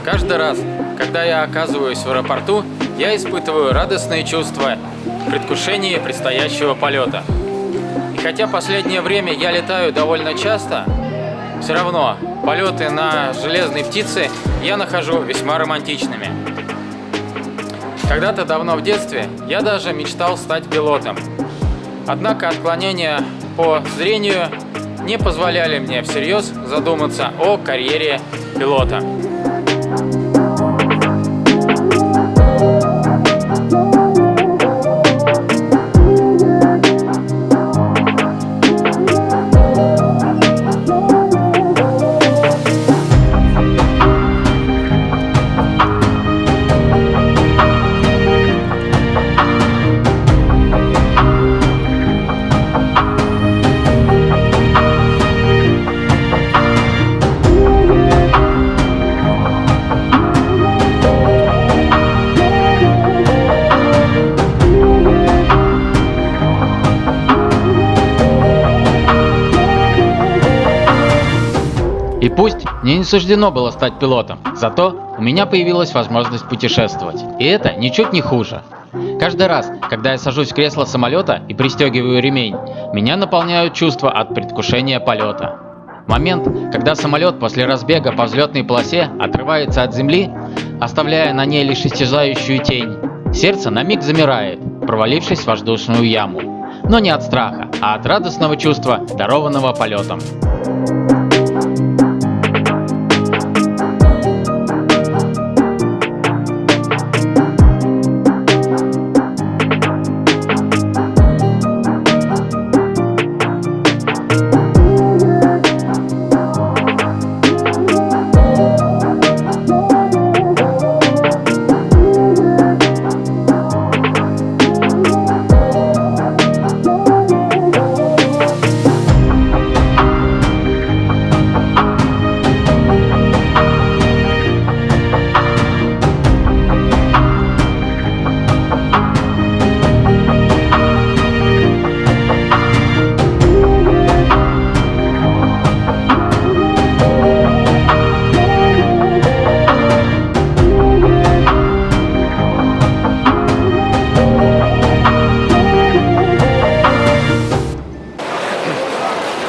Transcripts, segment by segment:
Каждый раз, когда я оказываюсь в аэропорту, я испытываю радостные чувства в предвкушении предстоящего полета. И хотя последнее время я летаю довольно часто, все равно полеты на железной птице я нахожу весьма романтичными. Когда-то давно в детстве я даже мечтал стать пилотом. Однако отклонения по зрению не позволяли мне всерьез задуматься о карьере пилота. И пусть мне не суждено было стать пилотом, зато у меня появилась возможность путешествовать. И это ничуть не хуже. Каждый раз, когда я сажусь в кресло самолета и пристегиваю ремень, меня наполняют чувства от предвкушения полета. Момент, когда самолет после разбега по взлетной полосе отрывается от земли, оставляя на ней лишь исчезающую тень, сердце на миг замирает, провалившись в воздушную яму. Но не от страха, а от радостного чувства, дарованного полетом.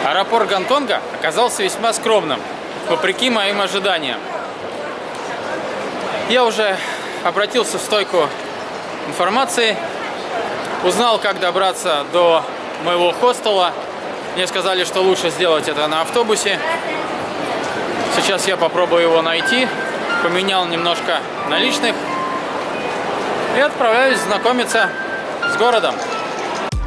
Аэропорт Гонконга оказался весьма скромным, вопреки моим ожиданиям. Я уже обратился в стойку информации, узнал, как добраться до моего хостела. Мне сказали, что лучше сделать это на автобусе. Сейчас я попробую его найти, поменял немножко наличных и отправляюсь знакомиться с городом.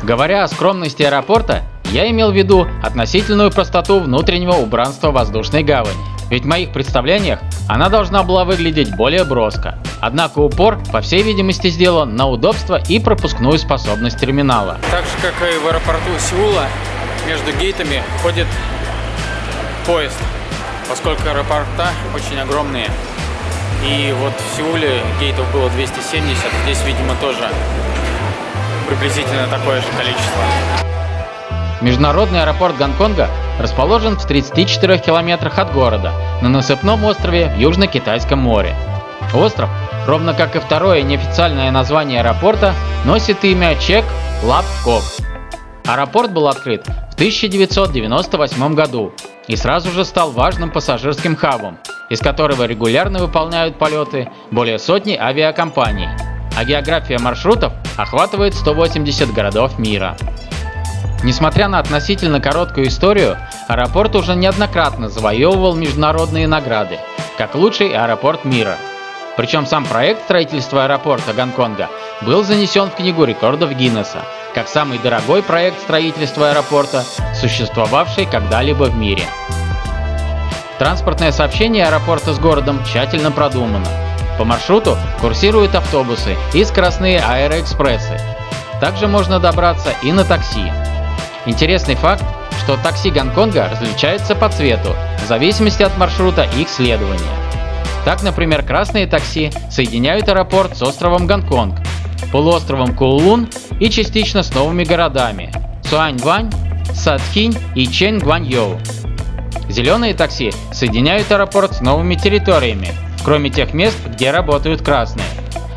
Говоря о скромности аэропорта, я имел в виду относительную простоту внутреннего убранства воздушной гавани. Ведь в моих представлениях она должна была выглядеть более броско. Однако упор, по всей видимости, сделан на удобство и пропускную способность терминала. Так же, как и в аэропорту Сеула, между гейтами ходит поезд, поскольку аэропорта очень огромные. И вот в Сеуле гейтов было 270, здесь, видимо, тоже приблизительно такое же количество. Международный аэропорт Гонконга расположен в 34 километрах от города, на насыпном острове в Южно-Китайском море. Остров, ровно как и второе неофициальное название аэропорта, носит имя Чек Лап Кок. Аэропорт был открыт в 1998 году и сразу же стал важным пассажирским хабом, из которого регулярно выполняют полеты более сотни авиакомпаний, а география маршрутов охватывает 180 городов мира. Несмотря на относительно короткую историю, аэропорт уже неоднократно завоевывал международные награды, как лучший аэропорт мира. Причем сам проект строительства аэропорта Гонконга был занесен в Книгу рекордов Гиннесса, как самый дорогой проект строительства аэропорта, существовавший когда-либо в мире. Транспортное сообщение аэропорта с городом тщательно продумано. По маршруту курсируют автобусы и скоростные аэроэкспрессы. Также можно добраться и на такси. Интересный факт, что такси Гонконга различаются по цвету, в зависимости от маршрута их следования. Так, например, красные такси соединяют аэропорт с островом Гонконг, полуостровом Коулун и частично с новыми городами Цюаньвань, Сатхинь и Чэньгуаньоу. Зеленые такси соединяют аэропорт с новыми территориями, кроме тех мест, где работают красные.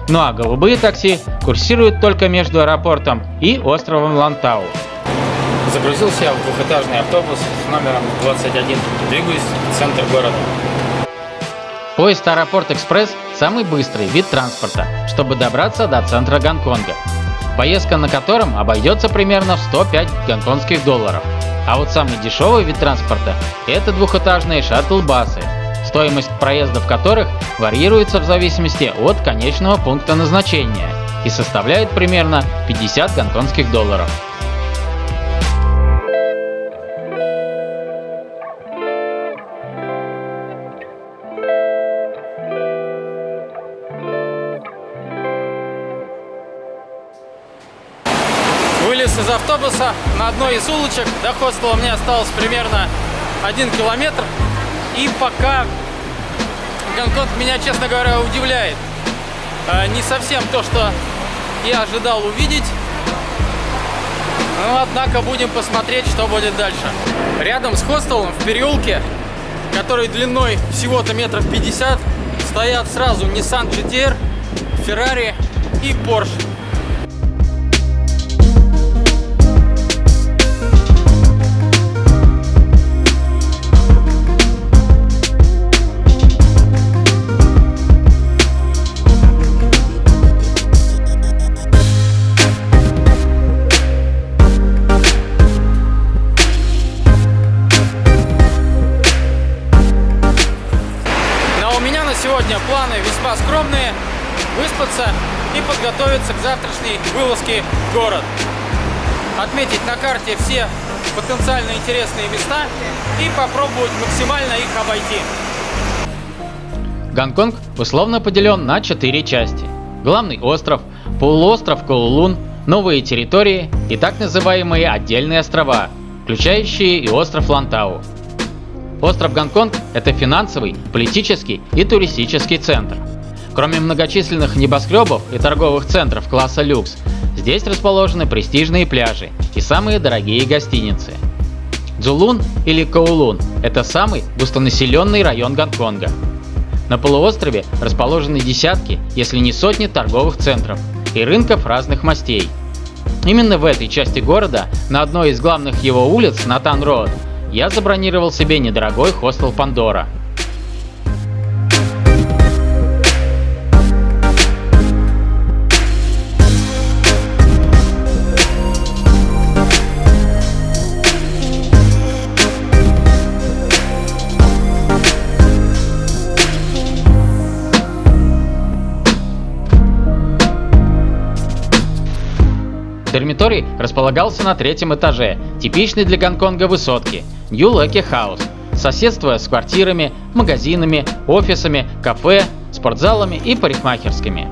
Ну а голубые такси курсируют только между аэропортом и островом Лантау. Загрузился я в двухэтажный автобус с номером 21. Двигаюсь в центр города. Поезд Аэропорт-Экспресс – самый быстрый вид транспорта, чтобы добраться до центра Гонконга. Поездка на котором обойдется примерно в 105 гонконгских долларов. А вот самый дешевый вид транспорта – это двухэтажные шаттл-басы, стоимость проездов которых варьируется в зависимости от конечного пункта назначения и составляет примерно 50 гонконгских долларов. Вылез из автобуса на одной из улочек. До хостела мне осталось примерно 1 километр. И пока Гонконг меня, честно говоря, удивляет. Не совсем то, что я ожидал увидеть. Но, однако, будем посмотреть, что будет дальше. Рядом с хостелом, в переулке, который длиной всего-то метров 50, стоят сразу Nissan GT-R, Ferrari и Porsche. Сегодня планы весьма скромные: выспаться и подготовиться к завтрашней вылазке в город. Отметить на карте все потенциально интересные места и попробовать максимально их обойти. Гонконг условно поделен на 4 части: главный остров, полуостров Коулун, новые территории и так называемые отдельные острова, включающие и остров Лантау. Остров Гонконг – это финансовый, политический и туристический центр. Кроме многочисленных небоскребов и торговых центров класса люкс, здесь расположены престижные пляжи и самые дорогие гостиницы. Цзулун или Коулун – это самый густонаселенный район Гонконга. На полуострове расположены десятки, если не сотни торговых центров и рынков разных мастей. Именно в этой части города, на одной из главных его улиц, Натан-Роуд, я забронировал себе недорогой хостел Пандора. Dormitory располагался на 3-м этаже, типичной для Гонконга высотки – New Lucky House, соседствуя с квартирами, магазинами, офисами, кафе, спортзалами и парикмахерскими.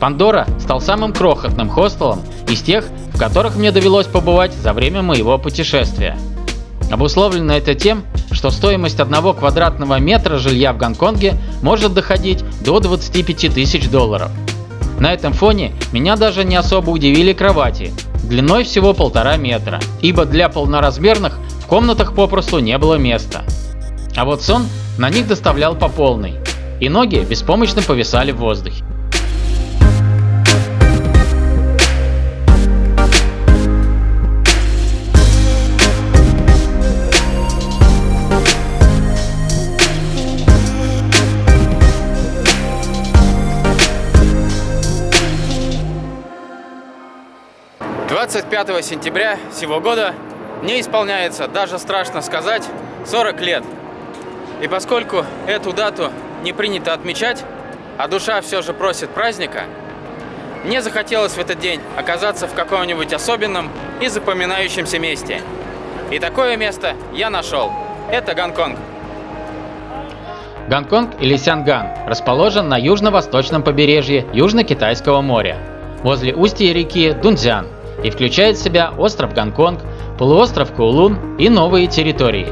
Пандора стал самым крохотным хостелом из тех, в которых мне довелось побывать за время моего путешествия. Обусловлено это тем, что стоимость 1 квадратного метра жилья в Гонконге может доходить до 25 тысяч долларов. На этом фоне меня даже не особо удивили кровати, длиной всего 1,5 метра, ибо для полноразмерных в комнатах попросту не было места. А вот сон на них доставлял по полной, и ноги беспомощно повисали в воздухе. «25 сентября сего года мне исполняется, даже страшно сказать, 40 лет. И поскольку эту дату не принято отмечать, а душа все же просит праздника, мне захотелось в этот день оказаться в каком-нибудь особенном и запоминающемся месте. И такое место я нашел. Это Гонконг. Гонконг или Сянган расположен на южно-восточном побережье Южно-Китайского моря, возле устья реки Дунцзян, и включает в себя остров Гонконг, полуостров Коулун и новые территории.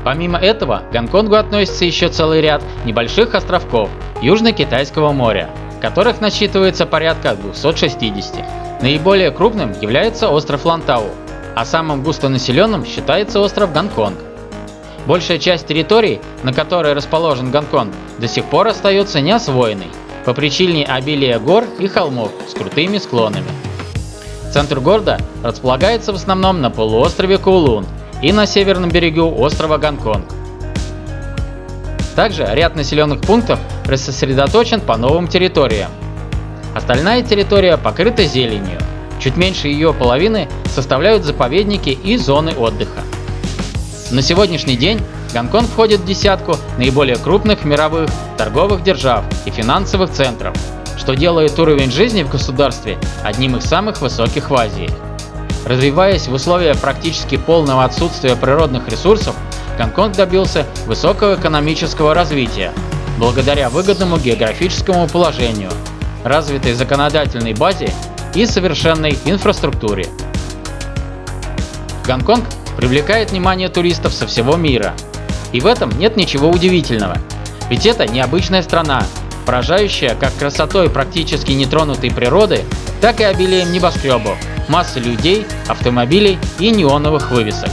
Помимо этого, к Гонконгу относится еще целый ряд небольших островков Южно-Китайского моря, которых насчитывается порядка 260. Наиболее крупным является остров Лантау, а самым густонаселенным считается остров Гонконг. Большая часть территории, на которой расположен Гонконг, до сих пор остается неосвоенной по причине обилия гор и холмов с крутыми склонами. Центр города располагается в основном на полуострове Коулун и на северном берегу острова Гонконг. Также ряд населенных пунктов рассосредоточен по новым территориям. Остальная территория покрыта зеленью, чуть меньше ее половины составляют заповедники и зоны отдыха. На сегодняшний день Гонконг входит в десятку наиболее крупных мировых торговых держав и финансовых центров, что делает уровень жизни в государстве одним из самых высоких в Азии. Развиваясь в условиях практически полного отсутствия природных ресурсов, Гонконг добился высокого экономического развития благодаря выгодному географическому положению, развитой законодательной базе и совершенной инфраструктуре. Гонконг привлекает внимание туристов со всего мира. И в этом нет ничего удивительного, ведь это необычная страна, поражающая как красотой практически нетронутой природы, так и обилием небоскребов, массы людей, автомобилей и неоновых вывесок.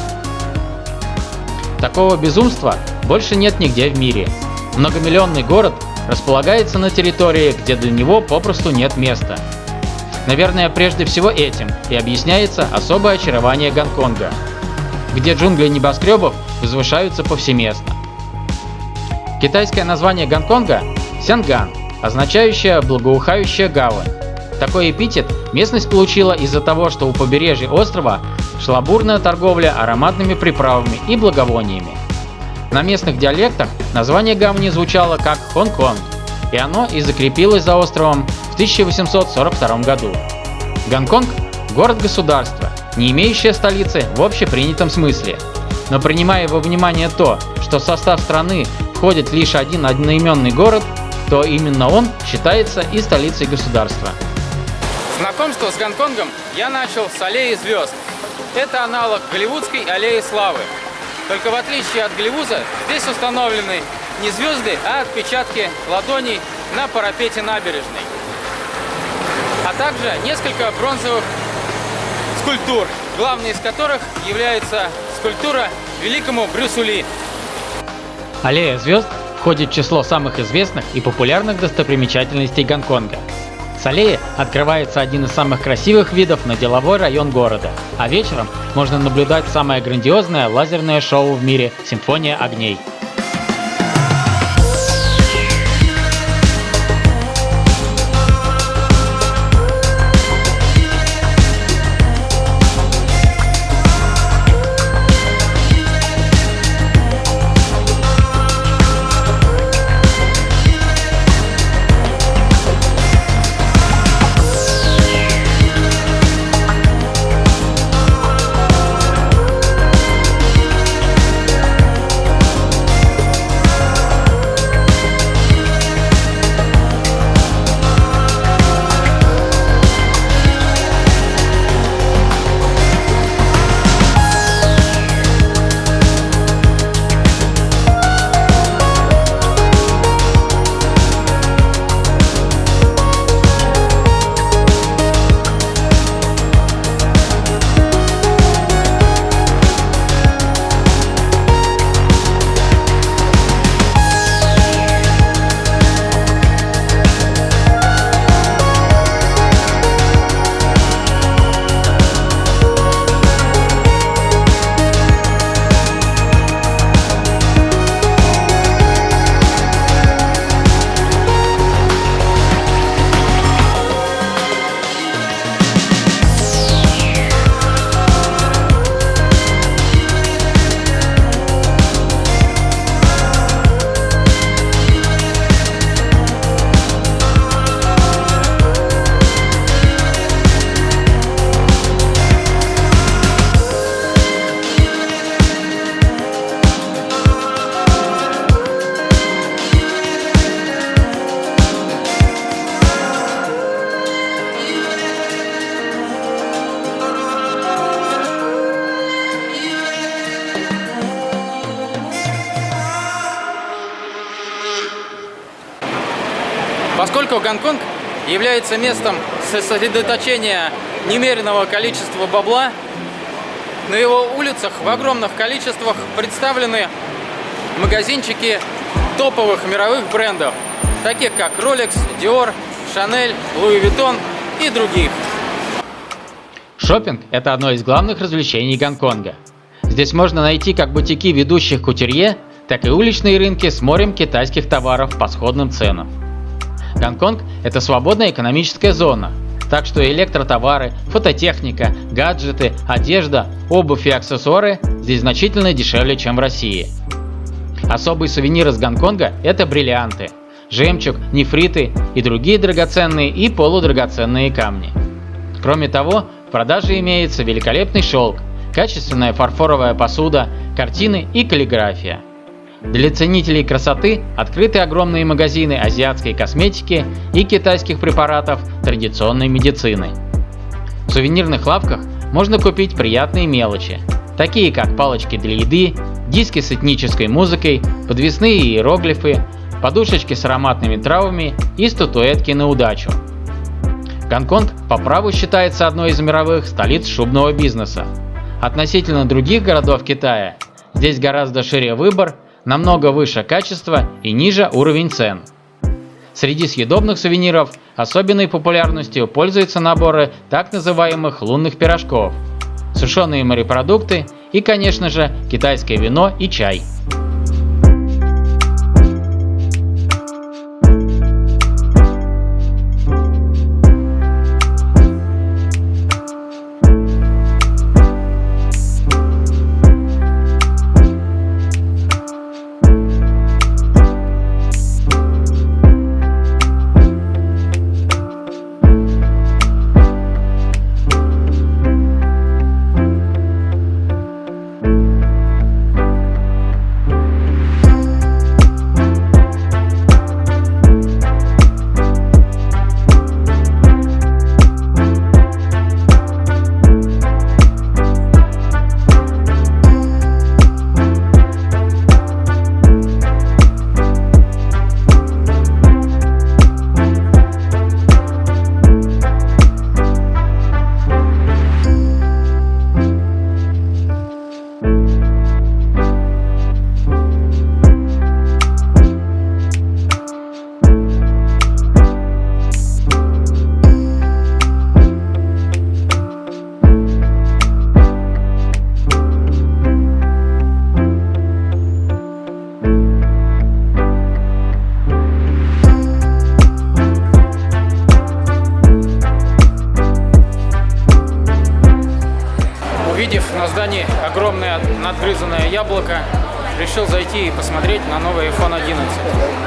Такого безумства больше нет нигде в мире. Многомиллионный город располагается на территории, где для него попросту нет места. Наверное, прежде всего этим и объясняется особое очарование Гонконга, где джунгли небоскребов возвышаются повсеместно. Китайское название Гонконга – Сянган, означающее «благоухающая гавань». Такой эпитет местность получила из-за того, что у побережья острова шла бурная торговля ароматными приправами и благовониями. На местных диалектах название гавани звучало как Хонг-Конг, и оно и закрепилось за островом в 1842 году. Гонконг – город-государство, не имеющее столицы в общепринятом смысле. Но принимая во внимание то, что в состав страны входит лишь один одноименный город, то именно он считается и столицей государства. Знакомство с Гонконгом я начал с аллеи звезд. Это аналог голливудской аллеи славы. Только в отличие от Голливуда, здесь установлены не звезды, а отпечатки ладоней на парапете набережной. А также несколько бронзовых скульптур, главной из которых является скульптура великому Брюсу Ли. Аллея звезд входит в число самых известных и популярных достопримечательностей Гонконга. С аллеи открывается один из самых красивых видов на деловой район города, а вечером можно наблюдать самое грандиозное лазерное шоу в мире – «Симфония огней». Поскольку Гонконг является местом сосредоточения немеренного количества бабла, на его улицах в огромных количествах представлены магазинчики топовых мировых брендов, таких как Rolex, Dior, Chanel, Louis Vuitton и других. Шопинг – это одно из главных развлечений Гонконга. Здесь можно найти как бутики ведущих кутюрье, так и уличные рынки с морем китайских товаров по сходным ценам. Гонконг – это свободная экономическая зона, так что электротовары, фототехника, гаджеты, одежда, обувь и аксессуары здесь значительно дешевле, чем в России. Особый сувенир из Гонконга – это бриллианты, жемчуг, нефриты и другие драгоценные и полудрагоценные камни. Кроме того, в продаже имеется великолепный шелк, качественная фарфоровая посуда, картины и каллиграфия. Для ценителей красоты открыты огромные магазины азиатской косметики и китайских препаратов традиционной медицины. В сувенирных лавках можно купить приятные мелочи, такие как палочки для еды, диски с этнической музыкой, подвесные иероглифы, подушечки с ароматными травами и статуэтки на удачу. Гонконг по праву считается одной из мировых столиц шубного бизнеса. Относительно других городов Китая, здесь гораздо шире выбор, намного выше качество и ниже уровень цен. Среди съедобных сувениров особенной популярностью пользуются наборы так называемых лунных пирожков, сушеные морепродукты и, конечно же, китайское вино и чай. Увидев на здании огромное надгрызанное яблоко, решил зайти и посмотреть на новый iPhone 11.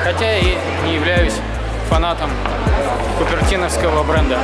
Хотя и не являюсь фанатом купертиновского бренда.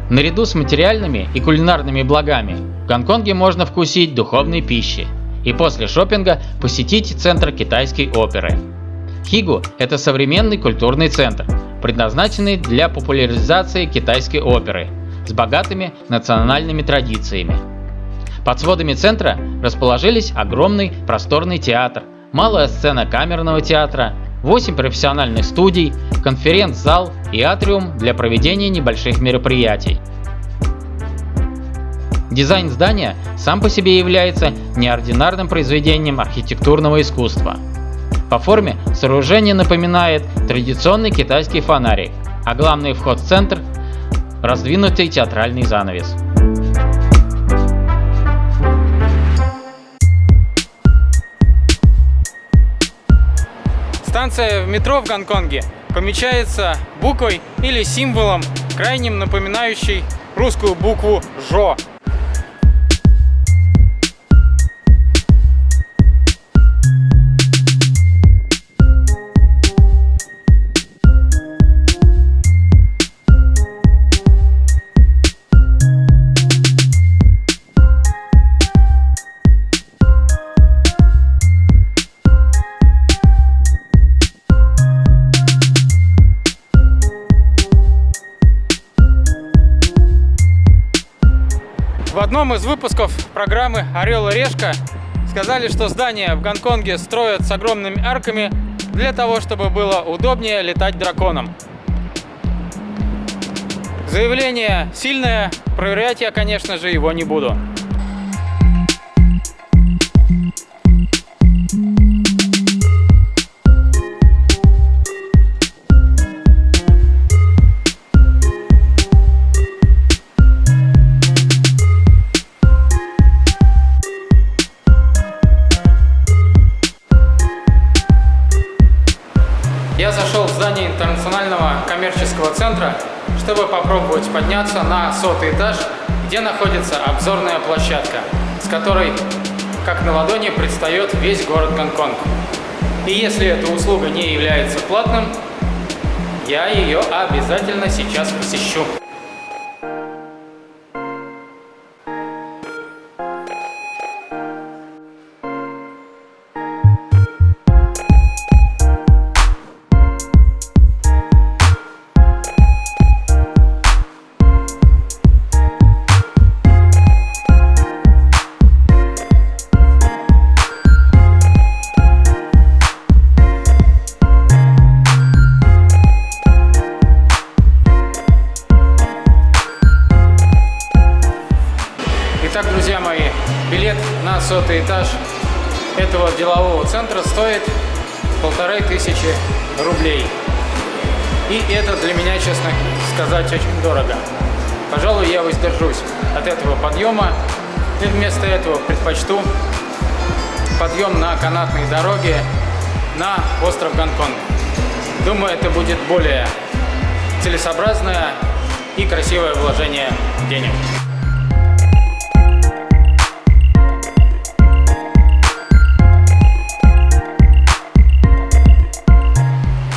Наряду с материальными и кулинарными благами в Гонконге можно вкусить духовной пищи и после шопинга посетить центр китайской оперы. Хигу – это современный культурный центр, предназначенный для популяризации китайской оперы с богатыми национальными традициями. Под сводами центра расположились огромный просторный театр, малая сцена камерного театра, 8 профессиональных студий, конференц-зал и атриум для проведения небольших мероприятий. Дизайн здания сам по себе является неординарным произведением архитектурного искусства. По форме сооружение напоминает традиционный китайский фонарик, а главный вход в центр – раздвинутый театральный занавес. Станция в метро в Гонконге помечается буквой или символом, крайне напоминающей русскую букву «Жо». одном из выпусков программы «Орел и Решка» сказали, что здания в Гонконге строят с огромными арками для того, чтобы было удобнее летать драконом. Заявление сильное, проверять я, конечно же, его не буду. Я зашел в здание интернационального коммерческого центра, чтобы попробовать подняться на 100-й этаж, где находится обзорная площадка, с которой, как на ладони, предстает весь город Гонконг. И если эта услуга не является платным, я ее обязательно сейчас посещу. Итак, друзья мои, билет на 100-й этаж этого делового центра стоит 1500 рублей. И это для меня, честно сказать, очень дорого. Пожалуй, я воздержусь от этого подъема и вместо этого предпочту подъем на канатной дороге на остров Гонконг. Думаю, это будет более целесообразное и красивое вложение денег.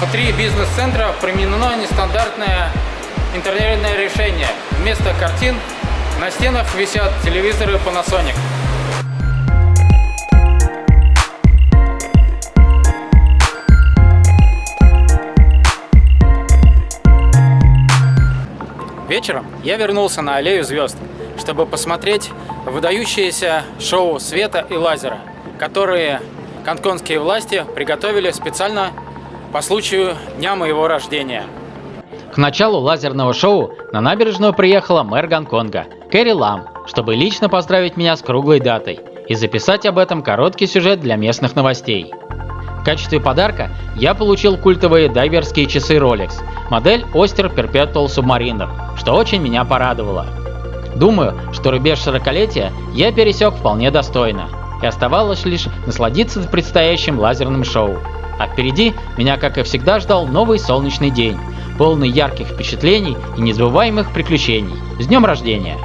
Внутри бизнес-центра применено нестандартное интерьерное решение. Вместо картин на стенах висят телевизоры Panasonic. Вечером я вернулся на Аллею звезд, чтобы посмотреть выдающееся шоу света и лазера, которые гонконгские власти приготовили специально по случаю дня моего рождения. К началу лазерного шоу на набережную приехала мэр Гонконга Кэрри Лам, чтобы лично поздравить меня с круглой датой и записать об этом короткий сюжет для местных новостей. В качестве подарка я получил культовые дайверские часы Rolex, модель Oyster Perpetual Submariner, что очень меня порадовало. Думаю, что рубеж 40-летия я пересек вполне достойно, и оставалось лишь насладиться предстоящим лазерным шоу. А впереди меня, как и всегда, ждал новый солнечный день, полный ярких впечатлений и незабываемых приключений. С днем рождения!